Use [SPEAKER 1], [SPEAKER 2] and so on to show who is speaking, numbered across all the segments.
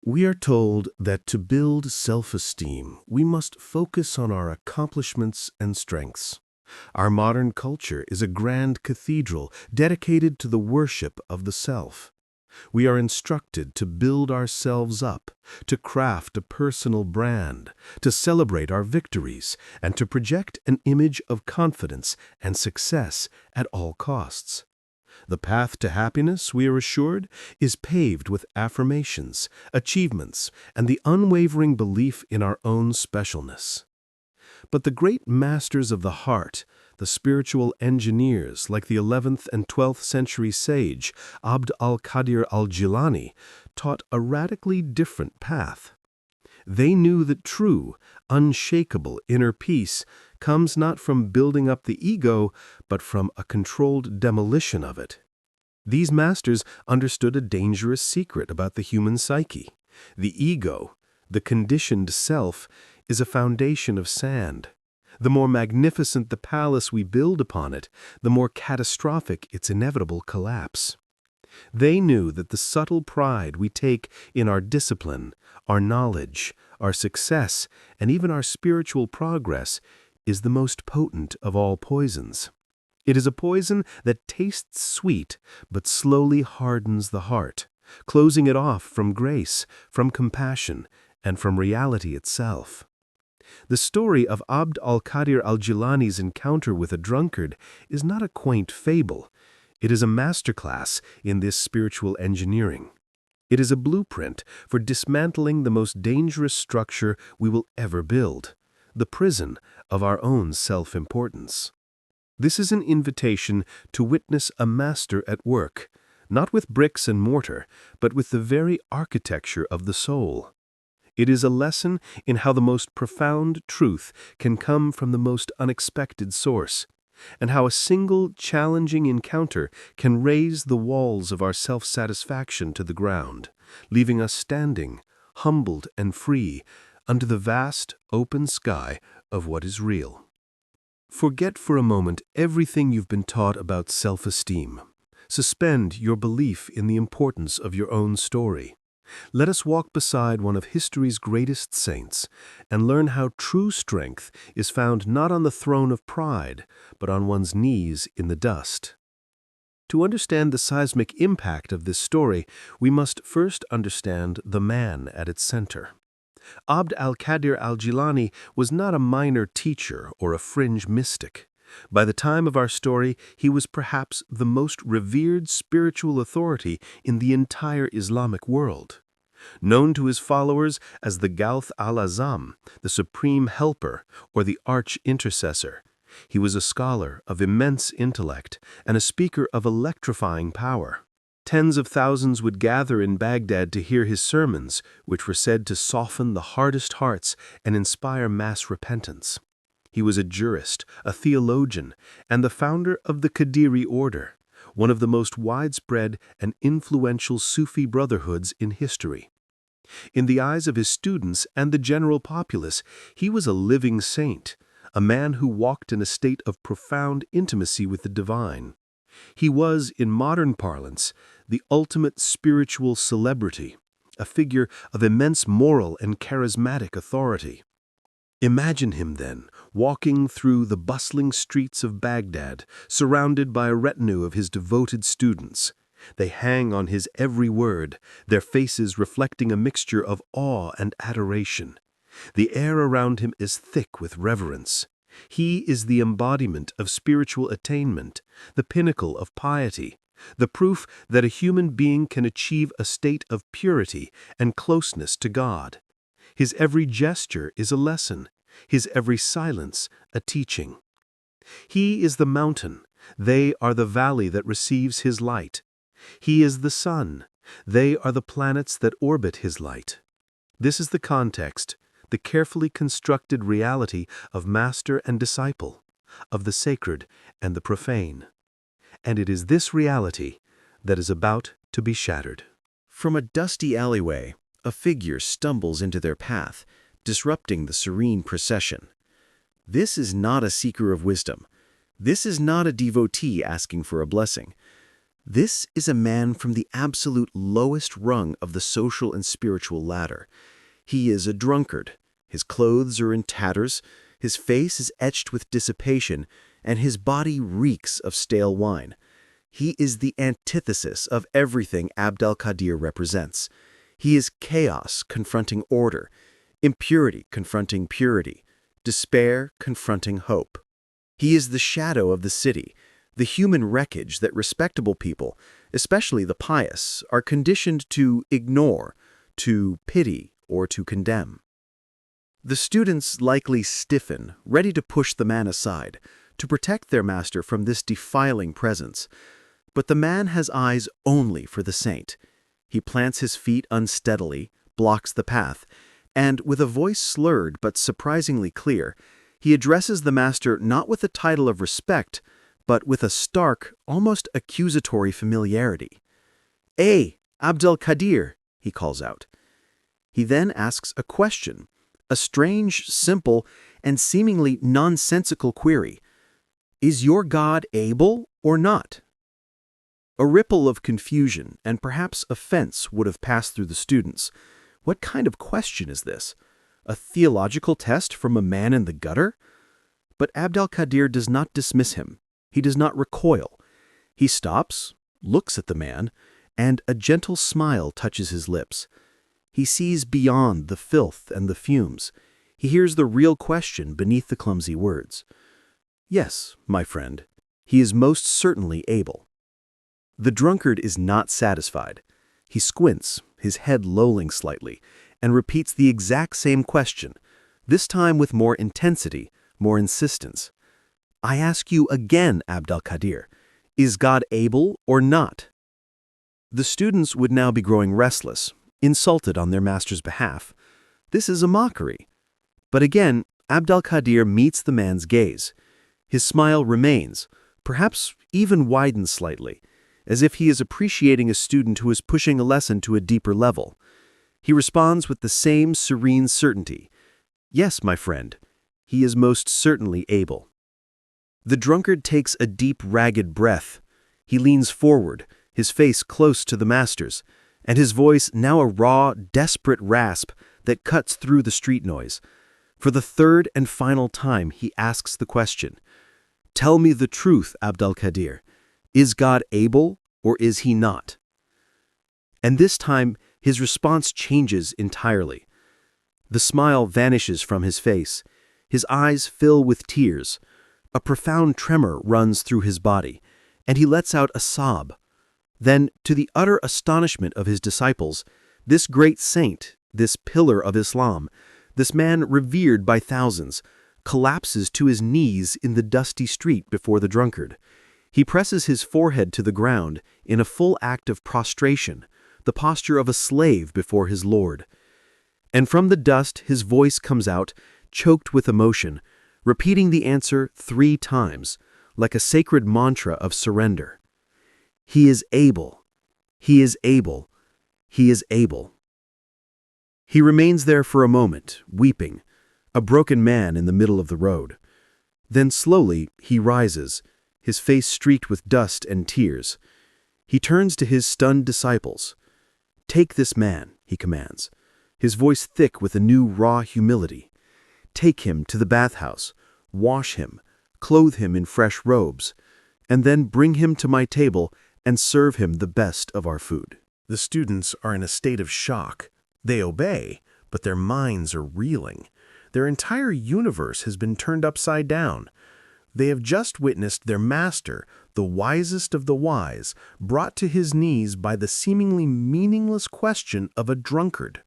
[SPEAKER 1] We are told that to build self-esteem, we must focus on our accomplishments and strengths. Our modern culture is a grand cathedral dedicated to the worship of the self. We are instructed to build ourselves up, to craft a personal brand, to celebrate our victories, and to project an image of confidence and success at all costs. The path to happiness, we are assured, is paved with affirmations, achievements, and the unwavering belief in our own specialness. But the great masters of the heart, the spiritual engineers like the 11th and 12th century sage al-Qadir al-Jilani, taught a radically different path. They knew that true, unshakable inner peace comes not from building up the ego, but from a controlled demolition of it. These masters understood a dangerous secret about the human psyche. The ego, the conditioned self, is a foundation of sand. The more magnificent the palace we build upon it, the more catastrophic its inevitable collapse. They knew that the subtle pride we take in our discipline, our knowledge, our success, and even our spiritual progress is the most potent of all poisons. It is a poison that tastes sweet but slowly hardens the heart, closing it off from grace, from compassion, and from reality itself. The story of Abd al-Qadir al-Jilani's encounter with a drunkard is not a quaint fable. It is a masterclass in this spiritual engineering. It is a blueprint for dismantling the most dangerous structure we will ever build, the prison of our own self-importance. This is an invitation to witness a master at work, not with bricks and mortar, but with the very architecture of the soul. It is a lesson in how the most profound truth can come from the most unexpected source, and how a single challenging encounter can raise the walls of our self-satisfaction to the ground, leaving us standing, humbled and free, under the vast, open sky of what is real. Forget for a moment everything you've been taught about self-esteem. Suspend your belief in the importance of your own story. Let us walk beside one of history's greatest saints and learn how true strength is found not on the throne of pride, but on one's knees in the dust. To understand the seismic impact of this story, we must first understand the man at its center. Abd al-Qadir al-Jilani was not a minor teacher or a fringe mystic. By the time of our story, he was perhaps the most revered spiritual authority in the entire Islamic world. Known to his followers as the Gawth al-Azam, the supreme helper, or the arch-intercessor, he was a scholar of immense intellect and a speaker of electrifying power. Tens of thousands would gather in Baghdad to hear his sermons, which were said to soften the hardest hearts and inspire mass repentance. He was a jurist, a theologian, and the founder of the Qadiri order, one of the most widespread and influential Sufi brotherhoods in history. In the eyes of his students and the general populace, he was a living saint, a man who walked in a state of profound intimacy with the divine. He was, in modern parlance, the ultimate spiritual celebrity, a figure of immense moral and charismatic authority. Imagine him, then, walking through the bustling streets of Baghdad, surrounded by a retinue of his devoted students. They hang on his every word, their faces reflecting a mixture of awe and adoration. The air around him is thick with reverence. He is the embodiment of spiritual attainment, the pinnacle of piety, the proof that a human being can achieve a state of purity and closeness to God. His every gesture is a lesson, his every silence a teaching. He is the mountain, they are the valley that receives his light. He is the sun, they are the planets that orbit his light. This is the context, the carefully constructed reality of master and disciple, of the sacred and the profane. And it is this reality that is about to be shattered.
[SPEAKER 2] From a dusty alleyway, a figure stumbles into their path, disrupting the serene procession. This is not a seeker of wisdom. This is not a devotee asking for a blessing. This is a man from the absolute lowest rung of the social and spiritual ladder. He is a drunkard. His clothes are in tatters, his face is etched with dissipation, and his body reeks of stale wine. He is the antithesis of everything al-Qadir represents. He is chaos confronting order, impurity confronting purity, despair confronting hope. He is the shadow of the city, the human wreckage that respectable people, especially the pious, are conditioned to ignore, to pity, or to condemn. The students likely stiffen, ready to push the man aside, to protect their master from this defiling presence. But the man has eyes only for the saint. He plants his feet unsteadily, blocks the path, and with a voice slurred but surprisingly clear, he addresses the master not with a title of respect, but with a stark, almost accusatory familiarity. "Hey, al-Qadir," he calls out. He then asks a question, a strange, simple, and seemingly nonsensical query. Is your God able or not? A ripple of confusion and perhaps offense would have passed through the students. What kind of question is this? A theological test from a man in the gutter? But al-Qadir does not dismiss him. He does not recoil. He stops, looks at the man, and a gentle smile touches his lips. He sees beyond the filth and the fumes. He hears the real question beneath the clumsy words. Yes, my friend, he is most certainly able. The drunkard is not satisfied. He squints, his head lolling slightly, and repeats the exact same question, this time with more intensity, more insistence. I ask you again, al-Qadir, is God able or not? The students would now be growing restless, insulted on their master's behalf. This is a mockery. But again, al-Qadir meets the man's gaze. His smile remains, perhaps even widens slightly, as if he is appreciating a student who is pushing a lesson to a deeper level. He responds with the same serene certainty. Yes, my friend, he is most certainly able. The drunkard takes a deep, ragged breath. He leans forward, his face close to the master's, and his voice now a raw, desperate rasp that cuts through the street noise. For the third and final time, he asks the question, tell me the truth, al-Qadir. Is God able or is he not? And this time, his response changes entirely. The smile vanishes from his face. His eyes fill with tears. A profound tremor runs through his body, and he lets out a sob. Then, to the utter astonishment of his disciples, this great saint, this pillar of Islam, this man revered by thousands, collapses to his knees in the dusty street before the drunkard. He presses his forehead to the ground in a full act of prostration, the posture of a slave before his Lord. And from the dust his voice comes out, choked with emotion, repeating the answer 3 times, like a sacred mantra of surrender. He is able. He is able. He is able. He remains there for a moment, weeping, a broken man in the middle of the road. Then slowly he rises, his face streaked with dust and tears. He turns to his stunned disciples. Take this man, he commands, his voice thick with a new raw humility. Take him to the bathhouse, wash him, clothe him in fresh robes, and then bring him to my table and serve him the best of our food.
[SPEAKER 1] The students are in a state of shock. They obey, but their minds are reeling. Their entire universe has been turned upside down. They have just witnessed their master, the wisest of the wise, brought to his knees by the seemingly meaningless question of a drunkard.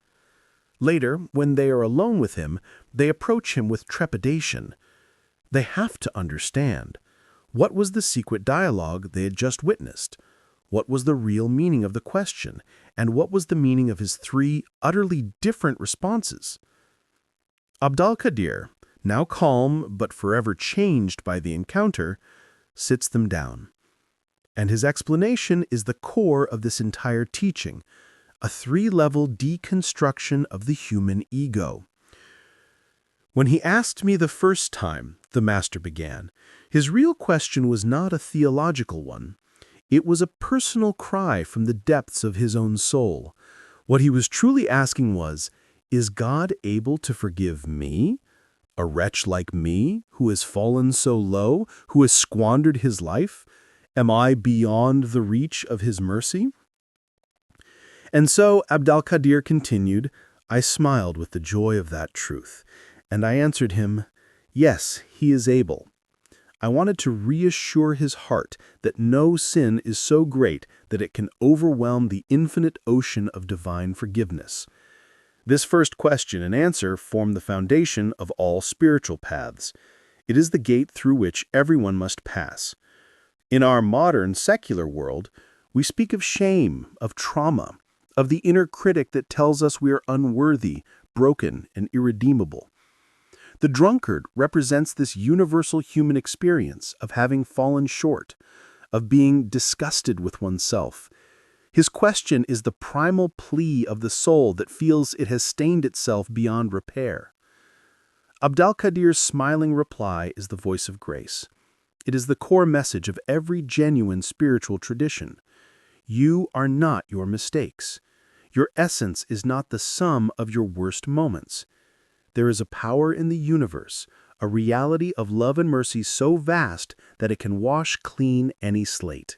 [SPEAKER 1] Later, when they are alone with him, they approach him with trepidation. They have to understand. What was the secret dialogue they had just witnessed? What was the real meaning of the question? And what was the meaning of his 3 utterly different responses? al-Qadir, now calm but forever changed by the encounter, sits them down. And his explanation is the core of this entire teaching, a 3-level deconstruction of the human ego. When he asked me the first time, the master began, his real question was not a theological one. It was a personal cry from the depths of his own soul. What he was truly asking was, is God able to forgive me? A wretch like me, who has fallen so low, who has squandered his life? Am I beyond the reach of his mercy? And so al-Qadir continued. I smiled with the joy of that truth, and I answered him, yes, he is able. I wanted to reassure his heart that no sin is so great that it can overwhelm the infinite ocean of divine forgiveness. This first question and answer form the foundation of all spiritual paths. It is the gate through which everyone must pass. In our modern secular world, we speak of shame, of trauma, of the inner critic that tells us we are unworthy, broken, and irredeemable. The drunkard represents this universal human experience of having fallen short, of being disgusted with oneself. His question is the primal plea of the soul that feels it has stained itself beyond repair. al-Qadir's smiling reply is the voice of grace. It is the core message of every genuine spiritual tradition. You are not your mistakes. Your essence is not the sum of your worst moments. There is a power in the universe, a reality of love and mercy so vast that it can wash clean any slate.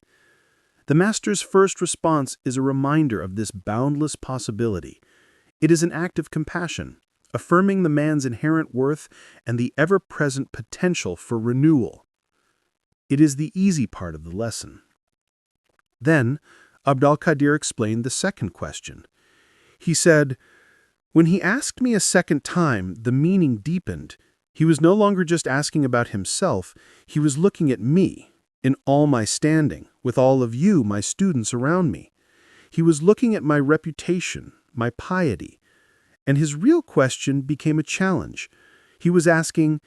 [SPEAKER 1] The Master's first response is a reminder of this boundless possibility. It is an act of compassion, affirming the man's inherent worth and the ever-present potential for renewal. It is the easy part of the lesson. Then, al-Qadir explained the second question. He said, when he asked me a second time, the meaning deepened. He was no longer just asking about himself, he was looking at me, in all my standing, with all of you, my students, around me. He was looking at my reputation, my piety. And his real question became a challenge. He was asking,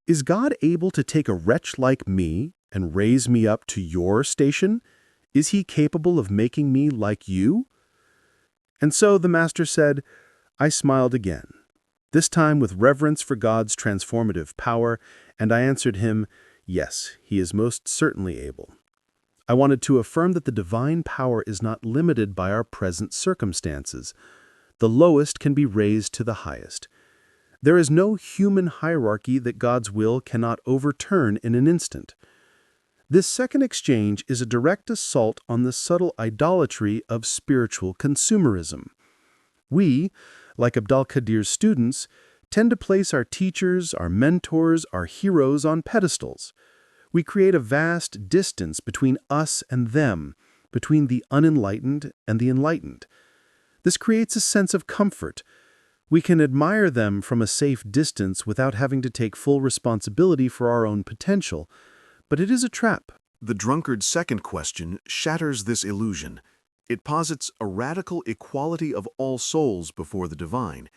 [SPEAKER 1] is God able to take a wretch like me and raise me up to your station? Is he capable of making me like you? And so the Master said, I smiled again, this time with reverence for God's transformative power, and I answered him, yes, he is most certainly able. I wanted to affirm that the divine power is not limited by our present circumstances. The lowest can be raised to the highest. There is no human hierarchy that God's will cannot overturn in an instant. This second exchange is a direct assault on the subtle idolatry of spiritual consumerism. We, like al-Qadir's students, tend to place our teachers, our mentors, our heroes on pedestals. We create a vast distance between us and them, between the unenlightened and the enlightened. This creates a sense of comfort. We can admire them from a safe distance without having to take full responsibility for our own potential, but it is a trap.
[SPEAKER 2] The drunkard's second question shatters this illusion. It posits a radical equality of all souls before the divine.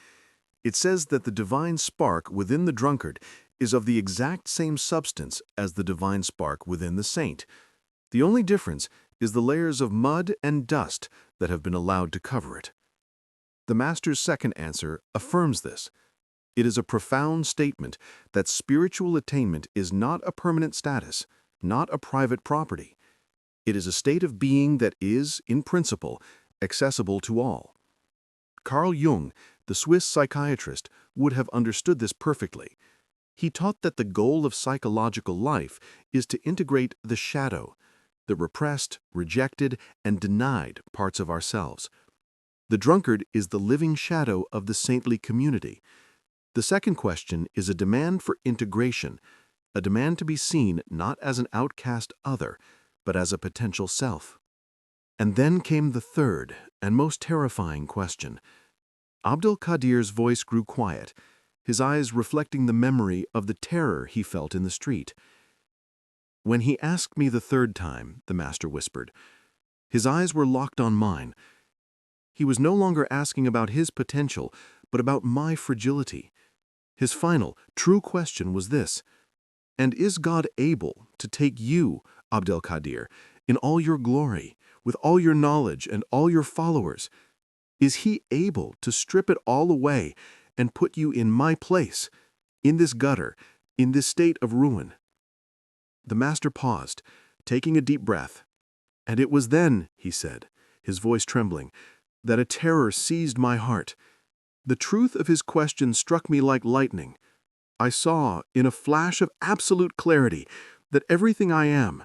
[SPEAKER 2] It says that the divine spark within the drunkard is of the exact same substance as the divine spark within the saint. The only difference is the layers of mud and dust that have been allowed to cover it. The Master's second answer affirms this. It is a profound statement that spiritual attainment is not a permanent status, not a private property. It is a state of being that is, in principle, accessible to all. Carl Jung, the Swiss psychiatrist, would have understood this perfectly. He taught that the goal of psychological life is to integrate the shadow, the repressed, rejected, and denied parts of ourselves. The drunkard is the living shadow of the saintly community. The second question is a demand for integration, a demand to be seen not as an outcast other, but as a potential self. And then came the third and most terrifying question. al-Qadir's voice grew quiet, his eyes reflecting the memory of the terror he felt in the street. When he asked me the third time, the Master whispered, his eyes were locked on mine. He was no longer asking about his potential, but about my fragility. His final, true question was this: and is God able to take you, al-Qadir, in all your glory, with all your knowledge and all your followers? Is he able to strip it all away and put you in my place, in this gutter, in this state of ruin? The Master paused, taking a deep breath.
[SPEAKER 1] "And it was then," he said, his voice trembling, "that a terror seized my heart. The truth of his question struck me like lightning. I saw, in a flash of absolute clarity, that everything I am,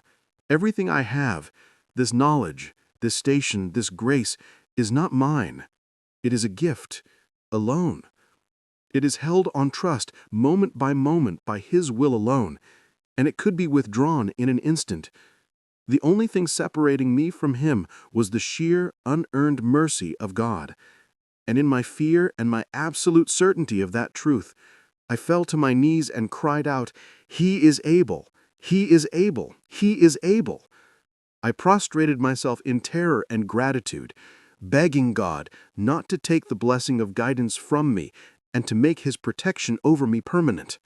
[SPEAKER 1] everything I have, this knowledge, this station, this grace, is not mine. It is a gift, alone. It is held on trust, moment by his will alone, and it could be withdrawn in an instant. The only thing separating me from him was the sheer, unearned mercy of God. And in my fear and my absolute certainty of that truth, I fell to my knees and cried out, 'He is able! He is able! He is able!' I prostrated myself in terror and gratitude, begging God not to take the blessing of guidance from me and to make his protection over me permanent."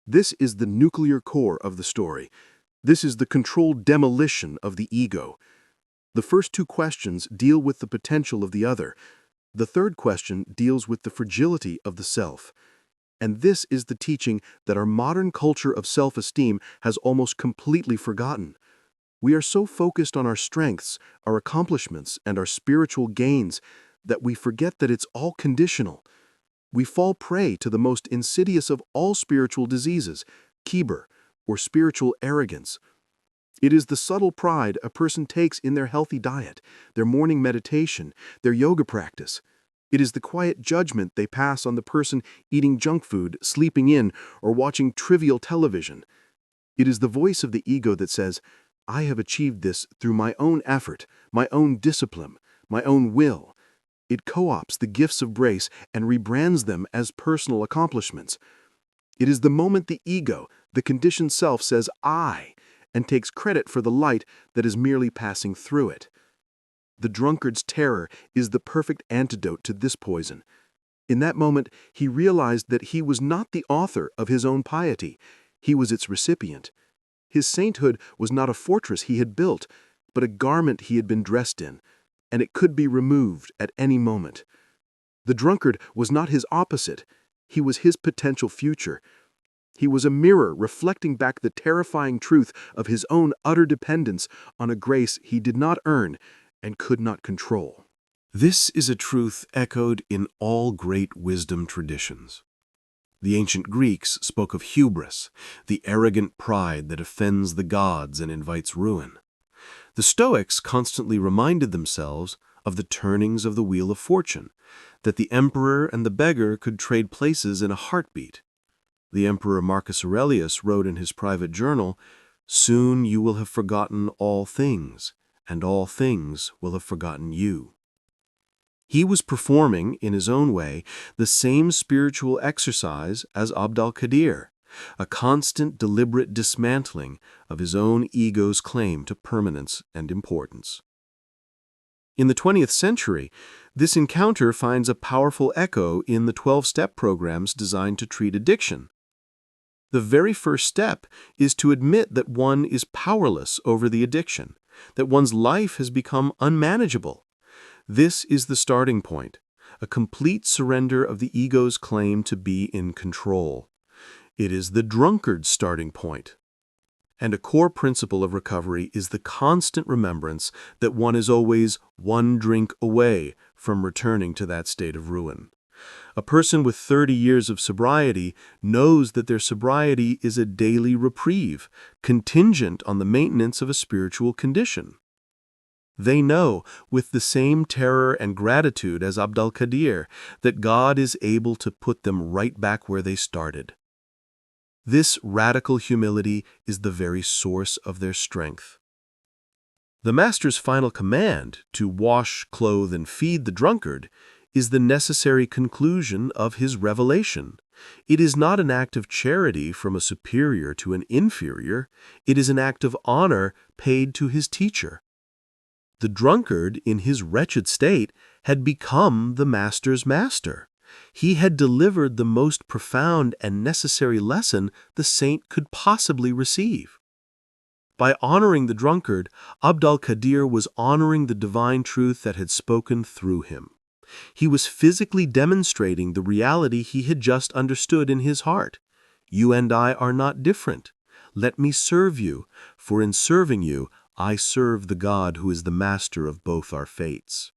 [SPEAKER 1] This is the nuclear core of the story. This is the controlled demolition of the ego. The first two questions deal with the potential of the other. The third question deals with the fragility of the self. And this is the teaching that our modern culture of self-esteem has almost completely forgotten. We are so focused on our strengths, our accomplishments, and our spiritual gains that we forget that it's all conditional. We fall prey to the most insidious of all spiritual diseases, kibur, or spiritual arrogance. It is the subtle pride a person takes in their healthy diet, their morning meditation, their yoga practice. It is the quiet judgment they pass on the person eating junk food, sleeping in, or watching trivial television. It is the voice of the ego that says, "I have achieved this through my own effort, my own discipline, my own will." It co-opts the gifts of grace and rebrands them as personal accomplishments. It is the moment the ego, the conditioned self, says "I," and takes credit for the light that is merely passing through it. The drunkard's terror is the perfect antidote to this poison. In that moment, he realized that he was not the author of his own piety. He was its recipient. His sainthood was not a fortress he had built, but a garment he had been dressed in, and it could be removed at any moment. The drunkard was not his opposite. He was his potential future. He was a mirror reflecting back the terrifying truth of his own utter dependence on a grace he did not earn and could not control. This is a truth echoed in all great wisdom traditions. The ancient Greeks spoke of hubris, the arrogant pride that offends the gods and invites ruin. The Stoics constantly reminded themselves of the turnings of the wheel of fortune, that the emperor and the beggar could trade places in a heartbeat. The Emperor Marcus Aurelius wrote in his private journal, "Soon you will have forgotten all things, and all things will have forgotten you." He was performing, in his own way, the same spiritual exercise as al-Qadir, a constant, deliberate dismantling of his own ego's claim to permanence and importance. In the 20th century, this encounter finds a powerful echo in the 12-step programs designed to treat addiction. The very first step is to admit that one is powerless over the addiction, that one's life has become unmanageable. This is the starting point, a complete surrender of the ego's claim to be in control. It is the drunkard's starting point. And a core principle of recovery is the constant remembrance that one is always one drink away from returning to that state of ruin. A person with 30 years of sobriety knows that their sobriety is a daily reprieve, contingent on the maintenance of a spiritual condition. They know, with the same terror and gratitude as al-Qadir, that God is able to put them right back where they started. This radical humility is the very source of their strength. The Master's final command, to wash, clothe, and feed the drunkard, is the necessary conclusion of his revelation. It is not an act of charity from a superior to an inferior. It is an act of honor paid to his teacher. The drunkard, in his wretched state, had become the Master's master. He had delivered the most profound and necessary lesson the saint could possibly receive. By honoring the drunkard, al-Qadir was honoring the divine truth that had spoken through him. He was physically demonstrating the reality he had just understood in his heart. You and I are not different. Let me serve you, for in serving you, I serve the God who is the master of both our fates.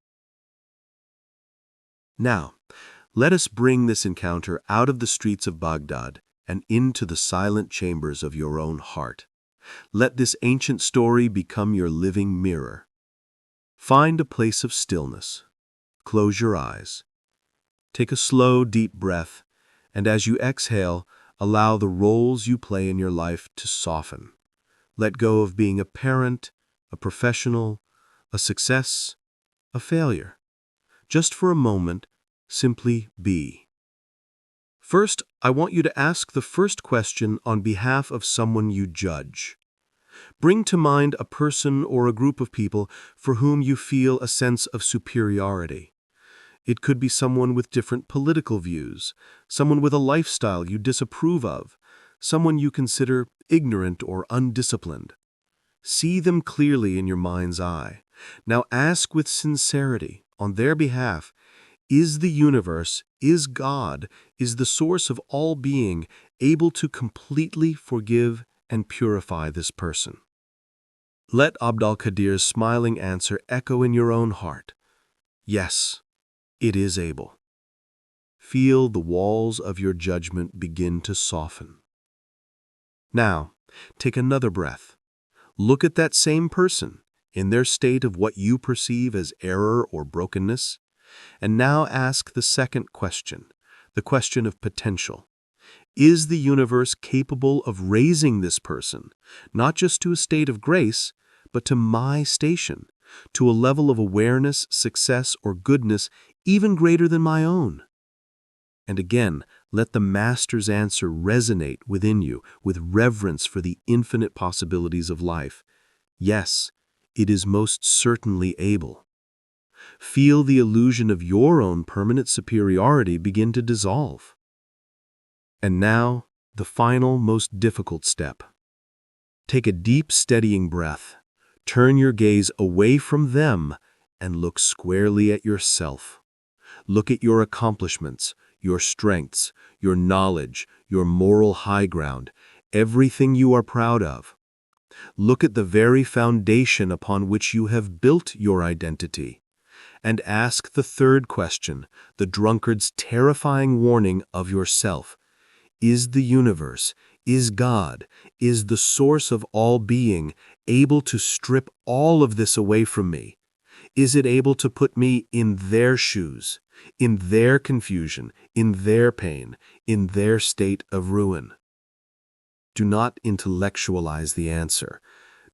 [SPEAKER 1] Now, let us bring this encounter out of the streets of Baghdad and into the silent chambers of your own heart. Let this ancient story become your living mirror. Find a place of stillness. Close your eyes. Take a slow, deep breath, and as you exhale, allow the roles you play in your life to soften. Let go of being a parent, a professional, a success, a failure. Just for a moment, simply be. First, I want you to ask the first question on behalf of someone you judge. Bring to mind a person or a group of people for whom you feel a sense of superiority. It could be someone with different political views, someone with a lifestyle you disapprove of, someone you consider ignorant or undisciplined. See them clearly in your mind's eye. Now ask with sincerity, on their behalf, is the universe, is God, is the source of all being able to completely forgive and purify this person? Let al-Qadir's smiling answer echo in your own heart. Yes, it is able. Feel the walls of your judgment begin to soften. Now, take another breath. Look at that same person, in their state of what you perceive as error or brokenness, and now ask the second question, the question of potential. Is the universe capable of raising this person, not just to a state of grace, but to my station, to a level of awareness, success, or goodness even greater than my own? And again, let the Master's answer resonate within you with reverence for the infinite possibilities of life. Yes, it is most certainly able. Feel the illusion of your own permanent superiority begin to dissolve. And now, the final, most difficult step. Take a deep, steadying breath. Turn your gaze away from them and look squarely at yourself. Look at your accomplishments, your strengths, your knowledge, your moral high ground, everything you are proud of. Look at the very foundation upon which you have built your identity. And ask the third question, the drunkard's terrifying warning of yourself. Is the universe, is God, is the source of all being able to strip all of this away from me? Is it able to put me in their shoes, in their confusion, in their pain, in their state of ruin? Do not intellectualize the answer.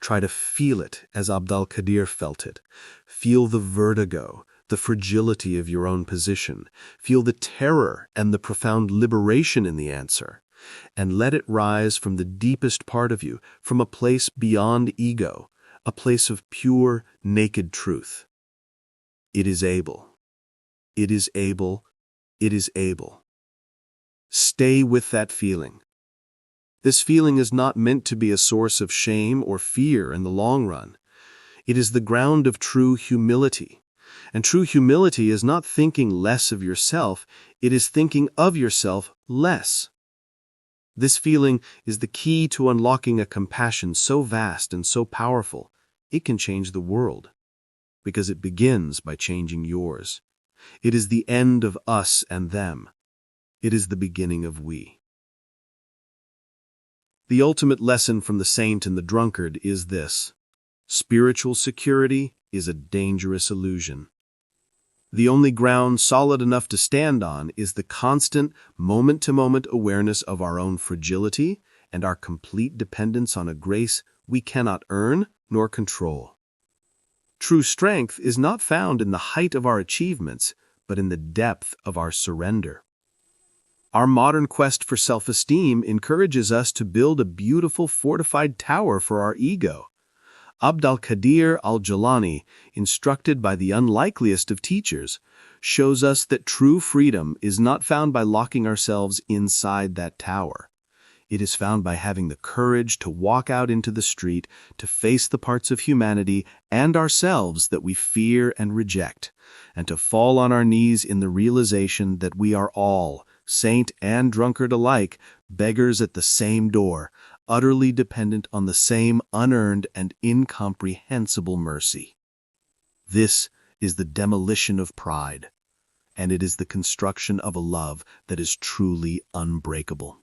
[SPEAKER 1] Try to feel it as al-Qadir felt it. Feel the vertigo, the fragility of your own position. Feel the terror and the profound liberation in the answer. And let it rise from the deepest part of you, from a place beyond ego, a place of pure, naked truth. It is able. It is able. It is able. Stay with that feeling. This feeling is not meant to be a source of shame or fear in the long run. It is the ground of true humility. And true humility is not thinking less of yourself, it is thinking of yourself less. This feeling is the key to unlocking a compassion so vast and so powerful, it can change the world. Because it begins by changing yours. It is the end of us and them. It is the beginning of we. The ultimate lesson from the saint and the drunkard is this: spiritual security is a dangerous illusion. The only ground solid enough to stand on is the constant, moment-to-moment awareness of our own fragility and our complete dependence on a grace we cannot earn nor control. True strength is not found in the height of our achievements, but in the depth of our surrender. Our modern quest for self-esteem encourages us to build a beautiful fortified tower for our ego. al-Qadir al-Jilani, instructed by the unlikeliest of teachers, shows us that true freedom is not found by locking ourselves inside that tower. It is found by having the courage to walk out into the street, to face the parts of humanity and ourselves that we fear and reject, and to fall on our knees in the realization that we are all, saint and drunkard alike, beggars at the same door, utterly dependent on the same unearned and incomprehensible mercy. This is the demolition of pride, and it is the construction of a love that is truly unbreakable.